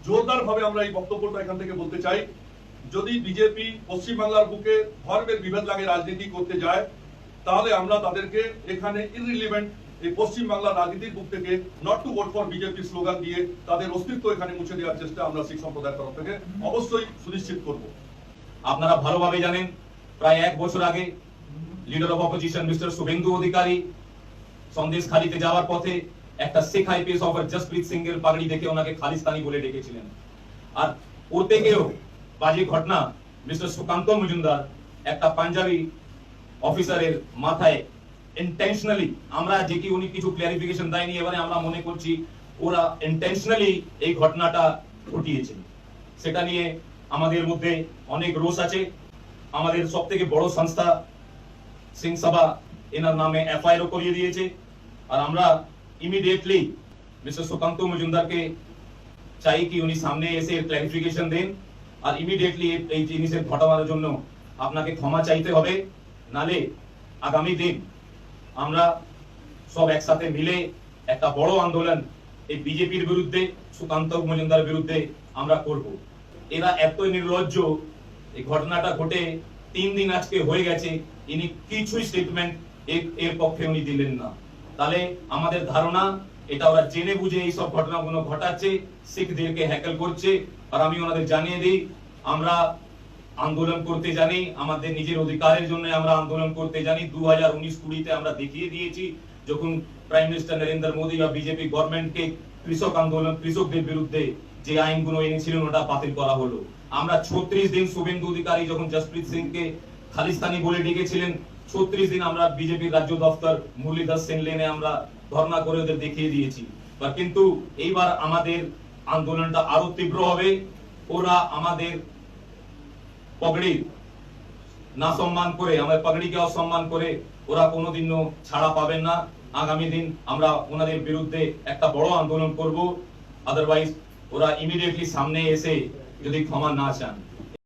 জোরদার ভাবে আমরা এই বক্তব্যটা এখান থেকে বলতে চাই, যদি বিজেপি পশ্চিমবাংলার বুকে ধর্মের বিভেদ লাগে রাজনীতি করতে যায়, তাহলে আমরা তাদেরকে এখানে ইররিলিভেন্ট এই পশ্চিমবাংলার রাজনীতির বুক থেকে not to vote for BJP slogan দিয়ে তাদের অস্তিত্ব এখানে মুছে দেওয়ার চেষ্টা আমরা শিখ সম্প্রদায়ের তরফ থেকে অবশ্যই সুনিশ্চিত করব। আপনারা ভালোভাবে জানেন, প্রায় 1 বছর আগে leader of opposition mister Suvendu Adhikari সন্দেশখালীতে যাওয়ার পথে একটা শিখ আইপিএস অফিসার জসপ্রীত সিং এর পাগড়ি দেখে ওনাকে খালিস্তানি বলে ডেকেছিলেন। আর ওর থেকেও বাজে ঘটনা, মিস্টার সুকান্ত মজুমদার একটা পাঞ্জাবি অফিসারের মাথায় ইন্টেনশনালি, আমরা যে কি উনি কিছু ক্লারিফিকেশন দেয়নি, এবারে আমরা মনে করছি ওরা ইন্টেনশনালি এই ঘটনাটা ঘটিয়েছে। সেটা নিয়ে আমাদের মধ্যে অনেক রোষ আছে। আমাদের সবথেকে বড় সংস্থা সিং সভা এনার নামে এফআইআর করিয়ে দিয়েছে। আর আমরা ইমিডিয়েটলি মিস্টার সুকান্ত মজুমদারকে চাই কি উনি সামনে এসে ক্লারিফিকেশন দেন, আর ইমিডিয়েটলি এই জিনিসের ঘটনার জন্য আপনাকে ক্ষমা চাইতে হবে। নালে আগামী দিন আমরা সব একসাথে মিলে একটা বড় আন্দোলন এই বিজেপির বিরুদ্ধে, সুকান্ত মজুমদার বিরুদ্ধে আমরা করব। এরা এতই নির্লজ্জ, এই ঘটনাটা ঘটে 3 দিন আজকে হয়ে গেছে, ইনি কিছুই স্টেটমেন্ট এর পক্ষে উনি দিলেন না। তাহলে আমাদের ধারণা এটা ওরা জেনে বুঝে এই সব ঘটনাগুলো ঘটাচ্ছে, শিখদেরকে হ্যাকেল করছে। আর আমি ওনাদের জানিয়ে দিই, আমরা আন্দোলন করতে জানি, আমাদের নিজের অধিকারের জন্য আমরা আন্দোলন করতে জানি। 2019-20 আমরা দেখিয়ে দিয়েছি, যখন প্রাইম মিনিস্টার নরেন্দ্র মোদী বা বিজেপি গভর্নমেন্টকে কৃষক আন্দোলন, কৃষকদের বিরুদ্ধে যে আইনগুলো এনেছিলেন ওটা বাতিল করা হলো। আমরা 36 দিন শুভেন্দু অধিকারী যখন জসপ্রীত সিংকে খালিস্তানি বলে ডেকেছিলেন, 36 দিন আমরা বিজেপির রাজ্য দপ্তর মুরলীধর সেন লেনে আমরা ধর্ণা করে ওদের দেখিয়ে দিয়েছি। কিন্তু এইবার আমাদের আন্দোলনটা আরো তীব্র হবে। ওরা আমাদের পাগড়ি না সম্মান করে, আমাদের পাগড়িকে অসম্মান করে ওরা কোনোদিনও ছাড়া পাবেন না। আগামী দিন আমরা ওনাদের বিরুদ্ধে একটা বড় আন্দোলন করব। আদারওয়াইজ ওরা ইমিডিয়েটলি সামনে এসে যদি ক্ষমা না চান